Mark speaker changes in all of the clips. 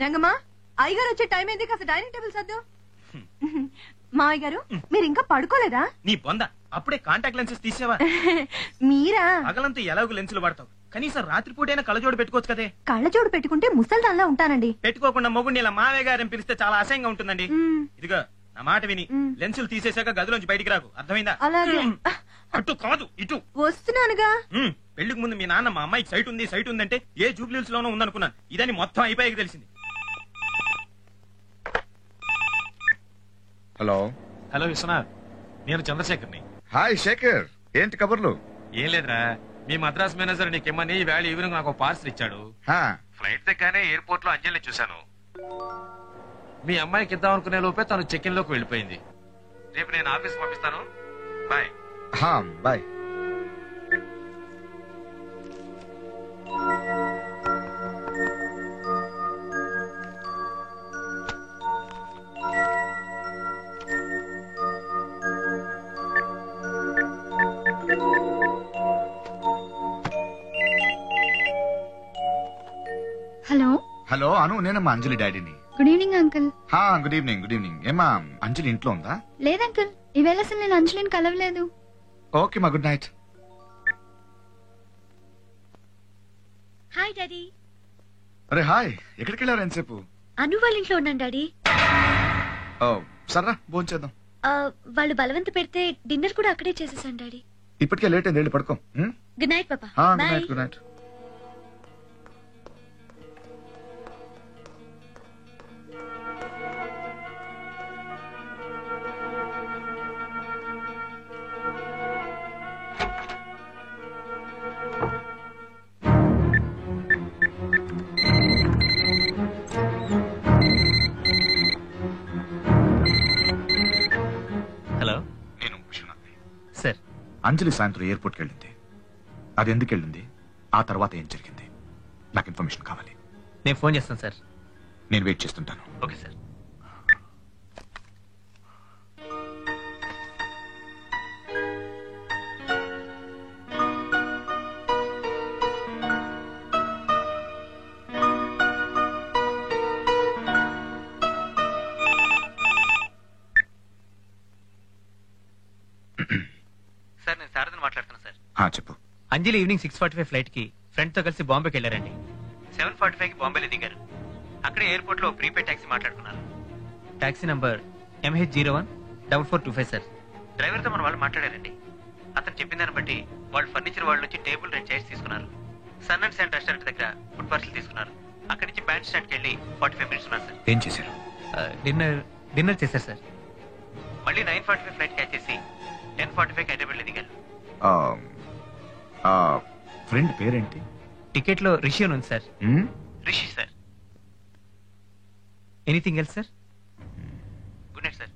Speaker 1: రంగమ్మా, అయ్యగారు వచ్చే టైం ఏంది? కాస్త డైనింగ్ టేబుల్ సర్దు. మావయ్య గారు, మీరు ఇంకా పడుకోలేదా?
Speaker 2: నీ బొంద, అప్పుడే కాంటాక్ట్ లెన్సెస్ తీసేవా?
Speaker 1: మీరా?
Speaker 2: పగలంతా ఎలాగో లెన్సులు వాడతావు, కనీసం రాత్రిపూటైనా కళ్ళజోడు పెట్టుకోవచ్చు కదే.
Speaker 1: కళ్ళజోడు పెట్టుకుంటే ముసల్దాన్లా ఉంటానండి.
Speaker 2: పెట్టుకోకుండా మొగుడిని ఇలా మావయ్య గారని పిలిస్తే చాలా అసహ్యంగా ఉంటుందండి. ఇదిగో నా మాట విని లెన్సులు తీసేశాక గదిలోంచి బయటికి రాకు, అర్థమైందా?
Speaker 1: అలాగే.
Speaker 2: అటు కాదు ఇటు
Speaker 1: వస్తున్నానుగా.
Speaker 2: పెళ్లికి ముందు మీ నాన్న మా అమ్మాయికి సైట్ ఉందంటే ఏ జూబ్లీస్ లోనో ఉందనుకున్నాను. ఇదని మొత్తం అయిపోయాక తెలిసింది.
Speaker 3: హలో
Speaker 4: హలో విశ్వనాథ్, నేను చంద్రశేఖర్ని.
Speaker 3: హాయ్ శేఖర్, ఏంటి కబుర్లు?
Speaker 4: ఏం లేదురా, మీ మద్రాస్ మేనేజర్ నీకేమని వేళ ఈవినింగ్ నాకు పార్సల్ ఇచ్చాడు.
Speaker 3: హా,
Speaker 4: ఫ్లైట్ దగ్గరనే ఎయిర్పోర్ట్ లో అంజలిని చూశాను. మీ అమ్మాయికి ఇద్దాం అనుకునే లోపే తను చెక్ ఇన్ లోకి వెళ్ళిపోయింది. రేపు నేను ఆఫీస్ పంపిస్తాను. బాయ్.
Speaker 3: హా, బాయ్.
Speaker 5: హలో
Speaker 3: హలో అను, నేనమ్మా అంజలి డాడీని.
Speaker 5: Good evening uncle.
Speaker 3: హా, గుడ్ ఈవినింగ్. Good evening. ఏమా అంజలి ఇంట్లో ఉందా?
Speaker 5: లేదు అంకుల్, ఈవేళ అసలు నేను అంజలిని కలవలేదు.
Speaker 3: ఓకే మా, గుడ్ నైట్.
Speaker 6: Hi daddy.
Speaker 3: అరే హాయ్, ఎక్కడికి వెళ్ళారు ఎంతసేపు?
Speaker 6: అను వాళ్ళ ఇంట్లో ఉన్నాను డాడీ.
Speaker 3: ఓ సర్రా, భోంచేద్దాం.
Speaker 6: వాళ్ళు బలవంత పెడితే డిన్నర్ కూడా అక్కడే చేసేసాను డాడీ.
Speaker 3: ఇప్పటికే లేట్ అయింది, వెళ్ళి పడుకో.
Speaker 6: గుడ్ నైట్ పాపా.
Speaker 3: Good night. Good night.
Speaker 2: Hello,
Speaker 3: నేను విశ్వనాథ్ని.
Speaker 2: సార్.
Speaker 3: అంజలి సాయంత్రం ఎయిర్పోర్ట్కి వెళ్ళింది. అది ఎందుకు వెళ్ళింది, ఆ తర్వాత ఏం జరిగింది, నాకు ఇన్ఫర్మేషన్ కావాలి.
Speaker 2: నేను ఫోన్ చేస్తాను సార్.
Speaker 3: నేను వెయిట్ చేస్తుంటాను.
Speaker 2: Okay sir. సార్, నేను శారదని మాట్లాడుతున్నా సార్.
Speaker 3: చెప్పు.
Speaker 2: అంజలి ఈవినింగ్ 6:45 ఫ్లైట్ కి ఫ్రెండ్ తో కలిసి బాంబేకి వెళ్ళారండి. 7:45 కి బాంబేలో దిగారు. అక్కడే ఎయిర్పోర్ట్ లో ప్రీపేడ్ టాక్సీ మాట్లాడుకున్నారు. Taxi number MH014425 sir. Driver తో మన వాళ్ళు మాట్లాడారండి. అతను చెప్పిన దాన్ని బట్టి వాళ్ళు ఫర్నిచర్ వాళ్ళ నుంచి టేబుల్ రెండు చైర్స్ తీసుకున్నారు. సన్ అండ్ శాండ్ రెస్టారెంట్ దగ్గర ఫుడ్ పార్సల్ తీసుకున్నారు. అక్కడి నుంచి బ్యాండ్ స్టాండ్ కి వెళ్ళి 45 మినిట్స్ ఉన్నారు సార్.
Speaker 3: ఏం చేశారు?
Speaker 2: డిన్నర్ చేశారు సార్. మళ్ళీ 9:45 ఫ్లైట్ క్యాచ్ చేసి 10:45 హైదరాబాద్ లో దిగారు.
Speaker 3: ఫ్రెండ్ పేరేంటి?
Speaker 2: టికెట్ లో రిషి అని ఉంది sir. Rishi sir. Anything else sir? Good night sir.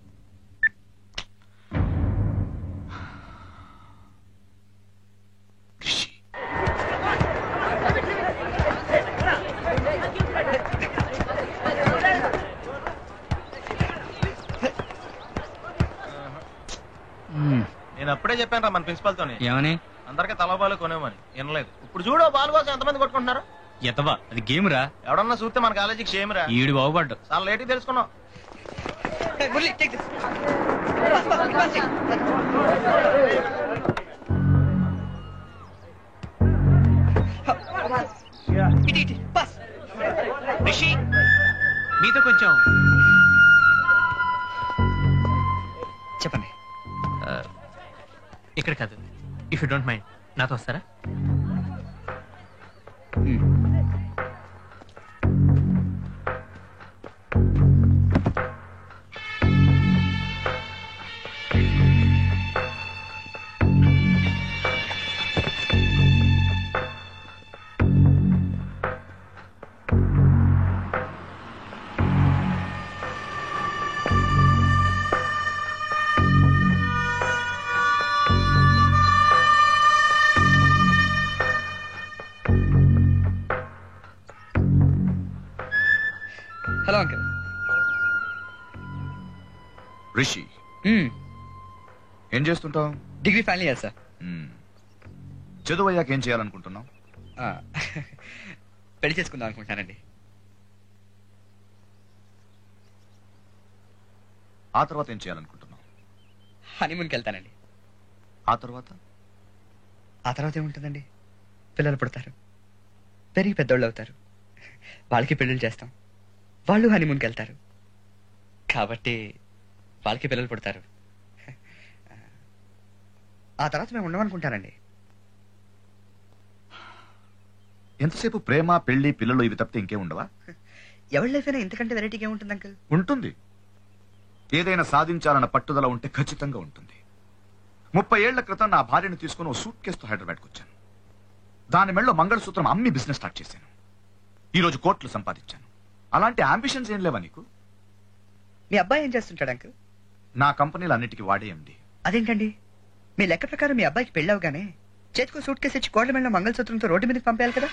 Speaker 2: నేను అప్పుడే చెప్పాను రా మన ప్రిన్సిపాల్ తోని. ఏమని? అందరికీ తల బాలు కొనేమని. వినలేదు. ఇప్పుడు చూడు, బాల్ కోసం ఎంతమంది కొట్టుకుంటున్నారు. ఎతవా, అది గేమ్ రా. ఎవడన్నా చూస్తే మన కాలేజీకి షేమ్ రా. ఈడు బాగుపడ్డు. చాలా లేట్ తెలుసుకున్నావు. రిషి, మీతో కొంచెం
Speaker 7: చెప్పండి.
Speaker 2: ఇక్కడ కాదు, ఇఫ్ యూ డోంట్ మైండ్ నాతో వస్తారా?
Speaker 7: Hello uncle.
Speaker 3: రిషి, ఏం చేస్తుంటావు?
Speaker 7: Degree final year sir.
Speaker 3: చదువు అయ్యాక ఏం చేయాలనుకుంటున్నావు?
Speaker 7: పెళ్లి చేసుకుందాం అనుకుంటానండి.
Speaker 3: ఆ తర్వాత ఏం చేయాలనుకుంటున్నావు?
Speaker 7: హనీమూన్కి వెళ్తానండి.
Speaker 3: ఆ తర్వాత
Speaker 7: ఆ తర్వాత ఏముంటుందండి? పిల్లలు పుడతారు, పెరిగి పెద్దోళ్ళు అవుతారు, వాళ్ళకి పెళ్ళిళ్ళు చేస్తాం, వాళ్ళు హనీమూన్కి వెళ్తారు, కాబట్టి వాళ్ళకి పిల్లలు పుడతారు. ఆ తర్వాత మేము ఉండమనుకుంటానండి.
Speaker 3: ఎంతసేపు ప్రేమ, పెళ్లి, పిల్లలు ఇవి తప్పితే ఇంకేం ఉండవా?
Speaker 7: ఎవరి లైఫ్ అయినా ఇంతకంటే వెరైటీగా ఏముంటుంది అంకుల్?
Speaker 3: ఉంటుంది. ఏదైనా సాధించాలన్న పట్టుదల ఉంటే ఖచ్చితంగా ఉంటుంది. 30 ఏళ్ల క్రితం నా భార్యను తీసుకుని ఓ సూట్ కేసుతో హైదరాబాద్కి వచ్చాను. దాని మెళ్ళలో మంగళసూత్రం అమ్మి బిజినెస్ స్టార్ట్ చేశాను. ఈరోజు కోట్లు సంపాదించాను. అలాంటి అంబిషన్స్ ఏం లేవా నీకు?
Speaker 7: మీ అబ్బాయి ఏం చేస్తుంటాడు అంకుల్?
Speaker 3: నా కంపెనీలు అన్నిటికీ వాడేయండి.
Speaker 7: అదేంటండి, మీ లెక్క ప్రకారం మీ అబ్బాయికి పెళ్ళవగానే చేతికో సూట్ కేసు ఇచ్చి కోట్ల మెళ్ళ మంగళసూత్రంతో రోడ్డు మీదకి పంపేయాలి కదా?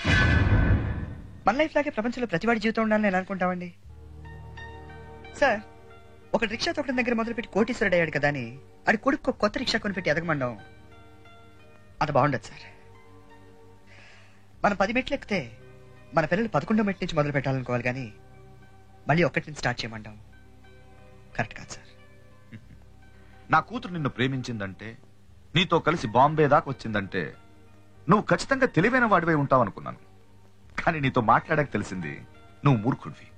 Speaker 7: మన లైఫ్ లాగే ప్రపంచంలో ప్రతివాడి జీవితం ఉండాలని నేను అనుకుంటామండి. సార్, ఒక రిక్షా తొక్కడం దగ్గర మొదలుపెట్టి కోటీశ్వరుడు అయ్యాడు కదా అని ఆడి కొడుకు కొత్త రిక్షా కొనిపెట్టి ఎదగమండం అంత బాగుండదు సార్. మనం 10 మెట్లు ఎక్కితే మన పిల్లలు 11వ మెట్టు నుంచి మొదలు పెట్టాలనుకోవాలి, కానీ మళ్ళీ ఒక్కటి నుంచి స్టార్ట్ చేయమంటాం కరెక్ట్ కాదు సార్.
Speaker 3: నా కూతురు నిన్ను ప్రేమించిందంటే, నీతో కలిసి బాంబే దాకా వచ్చిందంటే నువ్వు ఖచ్చితంగా తెలివైన వాడివై ఉంటావు అనుకున్నాను. కానీ నీతో మాట్లాడాక తెలిసింది నువ్వు మూర్ఖుడివి.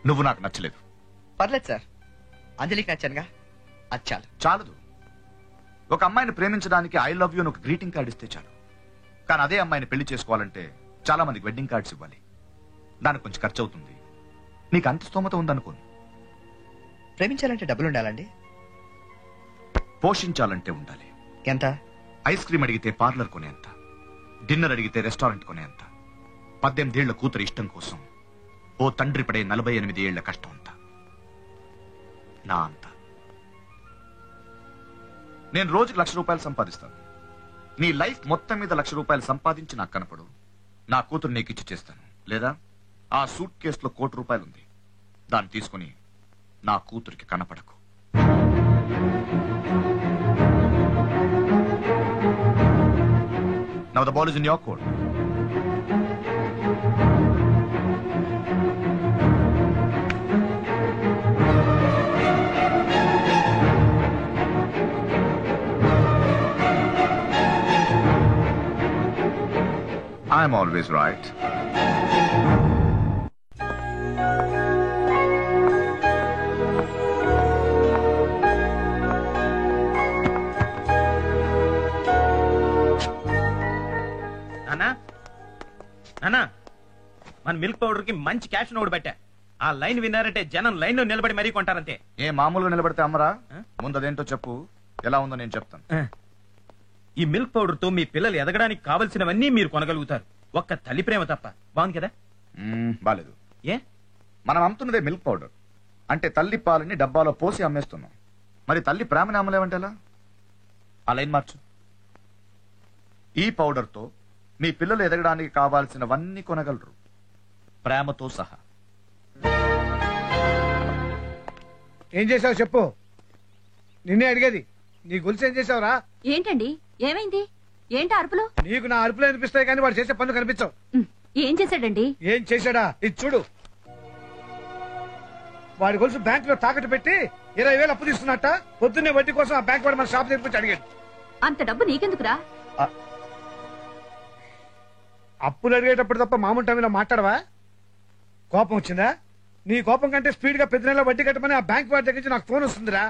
Speaker 3: నువ్వు నాకు నచ్చలేదు.
Speaker 7: పర్లేదు సార్, అంజలికి నచ్చానుగా, అది చాలు.
Speaker 3: చాలదు. ఒక అమ్మాయిని ప్రేమించడానికి ఐ లవ్ యూ అని ఒక గ్రీటింగ్ కార్డు ఇస్తే చాలు. కానీ అదే అమ్మాయిని పెళ్లి చేసుకోవాలంటే చాలా మందికి వెడ్డింగ్ కార్డ్స్ ఇవ్వాలి. దానికి కొంచెం ఖర్చు అవుతుంది. నీకు అంత స్తోమత ఉందనుకోను.
Speaker 7: ప్రేమించాలంటే డబ్బులు ఉండాలండి.
Speaker 3: పోషించాలంటే ఉండాలి.
Speaker 7: ఎంత?
Speaker 3: ఐస్ క్రీమ్ అడిగితే పార్లర్ కొనేంత, డిన్నర్ అడిగితే రెస్టారెంట్ కొనేంత, 18 ఏళ్ల కూతురు ఇష్టం కోసం ఓ తండ్రి పడే 48 ఏళ్ల కష్టం అంత. నా అంత. నేను రోజుకి ₹1,00,000 సంపాదిస్తాను. నీ లైఫ్ మొత్తం మీద ₹1,00,000 సంపాదించి నాకు కనపడు. నా కూతురు నీకు ఇచ్చి చేస్తాను. లేదా ఆ సూట్ కేసులో ₹1,00,00,000 ఉంది, దాన్ని తీసుకుని నా కూతురికి కనపడకు. Now the ball is in your court. I'm always right.
Speaker 2: నానా, మన మిల్క్ పౌడర్ కి మంచి క్యాష్ నోడు పెట్టా. ఆ లైన్ విన్నారంటే జనం లైన్ లో నిలబడి మరీ కొంటారంతే.
Speaker 3: ఏ మామూలుగా నిలబడితే అమ్మరా? ముందు అదేంటో చెప్పు, ఎలా ఉందో నేను చెప్తాను.
Speaker 2: ఈ మిల్క్ పౌడర్ తో మీ పిల్లలు ఎదగడానికి కావలసినవన్నీ మీరు కొనగలుగుతారు, ఒక్క తల్లి ప్రేమ తప్ప. బాగుంది కదా?
Speaker 3: బాలేదు.
Speaker 2: ఏ?
Speaker 3: మనం అమ్ముతున్నదే మిల్క్ పౌడర్ అంటే తల్లి పాలని డబ్బాలో పోసి అమ్మేస్తున్నాం. మరి తల్లి ప్రేమని అమ్మలేమంటే ఎలా? ఆ లైన్ మార్చు. ఈ పౌడర్ తో మీ పిల్లలు ఎదగడానికి కావాల్సినవన్నీ కొనగలరు, ప్రేమతో సహా.
Speaker 8: ఏం చేసావు చెప్పు, నిన్నే అడిగేది. నీ గొలుసు ఏం చేసావురా?
Speaker 1: ఏంటండి, ఏమైంది? ఏంటి అరుపులు?
Speaker 8: నీకు నా అరుపులు అనిపిస్తాయి కానీ వాడు చేసే పనులు కనిపించవు.
Speaker 1: ఏం చేశాడండి?
Speaker 8: ఏం చేశాడా? ఇది చూడు. వాడి గొలుసు బ్యాంక్ లో తాకట్టు పెట్టి 20,000 అప్పు తీసుకున్నట్ట. పొద్దున్నే వడ్డీ కోసం ఆ బ్యాంక్ వాడు మన షాప్ తెప్పించి అడిగాడు.
Speaker 1: అంత డబ్బు నీకెందుకురా?
Speaker 8: అప్పులు అడిగేటప్పుడు తప్ప మామూలు టైంలో మాట్లాడవా? కోపం వచ్చిందా? నీ కోపం కంటే స్పీడ్ గా 10 నెలల వడ్డీ కట్టమని ఆ బ్యాంక్ వాడి దగ్గర నుంచి నాకు ఫోన్ వస్తుందిరా.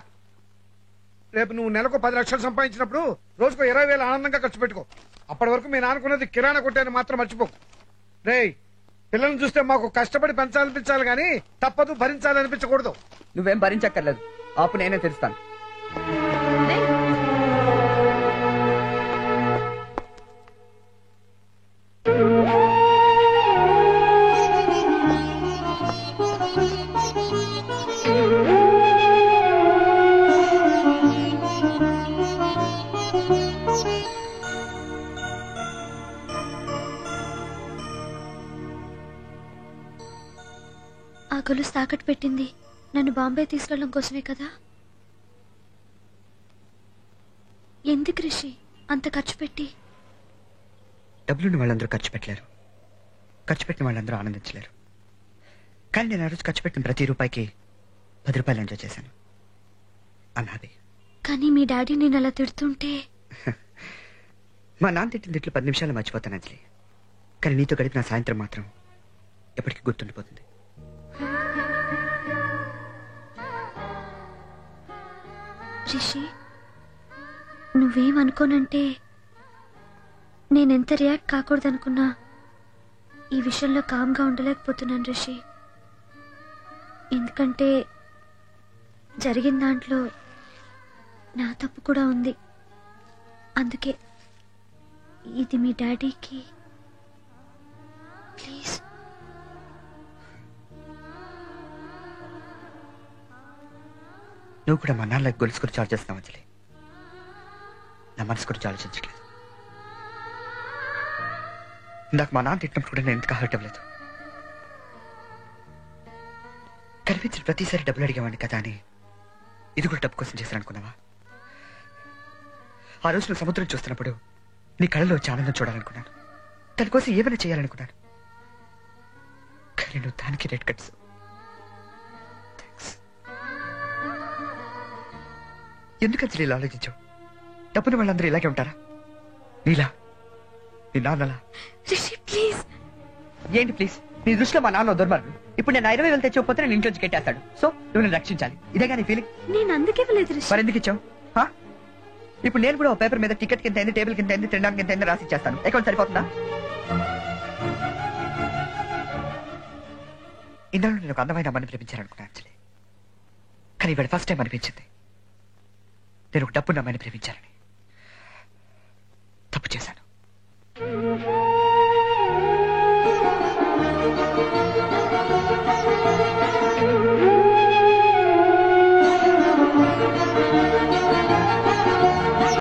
Speaker 8: రేపు నువ్వు నెలకు 10 లక్షలు సంపాదించినప్పుడు రోజుకో 20,000 ఆనందంగా ఖర్చు పెట్టుకో. అప్పటి వరకు మీ నాన్నకున్నది కిరాణా కొట్టేని మాత్రం మర్చిపోకు. రేయ్, పిల్లల్ని చూస్తే మాకు కష్టపడి పెంచాలనిపించాలి కానీ తప్పదు, భరించాలనిపించకూడదు.
Speaker 7: నువ్వేం భరించక్కర్లేదు, ఆపు నేనే తెలుస్తాను.
Speaker 6: ఆ గొలుసు తాకట్టు పెట్టింది నన్ను బాంబే తీసుకెళ్ళడం కోసమే కదా? ఎందుకు రిషి అంత ఖర్చు పెట్టి?
Speaker 7: డబ్బులున్న వాళ్ళందరూ ఖర్చు పెట్టలేరు, ఖర్చు పెట్టిన వాళ్ళందరూ ఆనందించలేరు. కానీ నేను ఆ రోజు ఖర్చు పెట్టిన ప్రతి రూపాయికి 10 రూపాయలు ఎంజాయ్ చేశాను. అన్నది.
Speaker 6: కానీ మీ డాడీ నేను అలా తిడుతుంటే
Speaker 7: మా నాన్న తిట్టిన తిట్లు 10 నిమిషాలు మర్చిపోతాను అంజలి. కానీ నీతో గడిపిన సాయంత్రం మాత్రం ఎప్పటికీ గుర్తుండిపోతుంది.
Speaker 6: రిషి, నువ్వేమనుకోనంటే నేనెంత రియాక్ట్ కాకూడదనుకున్నా ఈ విషయంలో కామ్గా ఉండలేకపోతున్నాను రిషి. ఎందుకంటే జరిగిన దాంట్లో నా తప్పు కూడా ఉంది. అందుకే ఇది మీ డాడీకి ప్లీజ్.
Speaker 7: నువ్వు కూడా మా నాన్నలకు గొలుసు గురించి ఆలోచిస్తున్నావు అంజలి. నా మనసు గురించి ఆలోచించట్లేదు. ఇందాక మా నాన్న తిట్టినప్పుడు కూడా నేను ఎందుకు హర్ట్ అవ్వలేదు. కనిపించిన ప్రతిసారి డబ్బులు అడిగేవాడిని కదా అని ఇది కూడా డబ్బు కోసం చేశాను అనుకున్నావా? ఆ రోజు నువ్వు సముద్రం చూస్తున్నప్పుడు నీ కళ్ళలో వచ్చి ఆనందం చూడాలనుకున్నాను. దాని కోసం ఏమైనా చేయాలనుకున్నాను. కానీ నువ్వు దానికి రెడ్ కట్స్. ఎందుకు అంజలి ఇలా ఆలోచించావు? డబ్బుని వాళ్ళందరూ ఇలాగే ఉంటారా? నీలా, నీ నాన్నలా?
Speaker 6: రిషి ప్లీజ్.
Speaker 7: ఏంటి ప్లీజ్? నీ దృష్టిలో మా నాన్న దుర్మార్గుడు. ఇప్పుడు నేను 20,000 తెచ్చిపోతే నేను ఇంట్లోంచి కట్టేస్తాడు. సో నువ్వు నన్ను రక్షించాలి. ఇదేగా నీ ఫీలింగ్?
Speaker 6: నేను అందుకే ఇవ్వలేదు రిషి.
Speaker 7: మరి ఎందుకు ఇచ్చావు? ఇప్పుడు నేను కూడా ఒక పేపర్ మీద టికెట్ కింద అయింది, టేబుల్ కింద అయింది, తినడానికి కింద అయింది రాసి ఇచ్చేస్తాను. అకౌంట్ సరిపోతుందా? ఇందులో నేను ఒక అందమైన అమ్మని ప్రేమించాలనుకున్నాను అంజలి. కానీ ఇవాళ ఫస్ట్ టైం అనిపించింది నేను ఒక డబ్బున్న అమ్మాయిని ప్రేమించాలని. తప్పు చేశాను.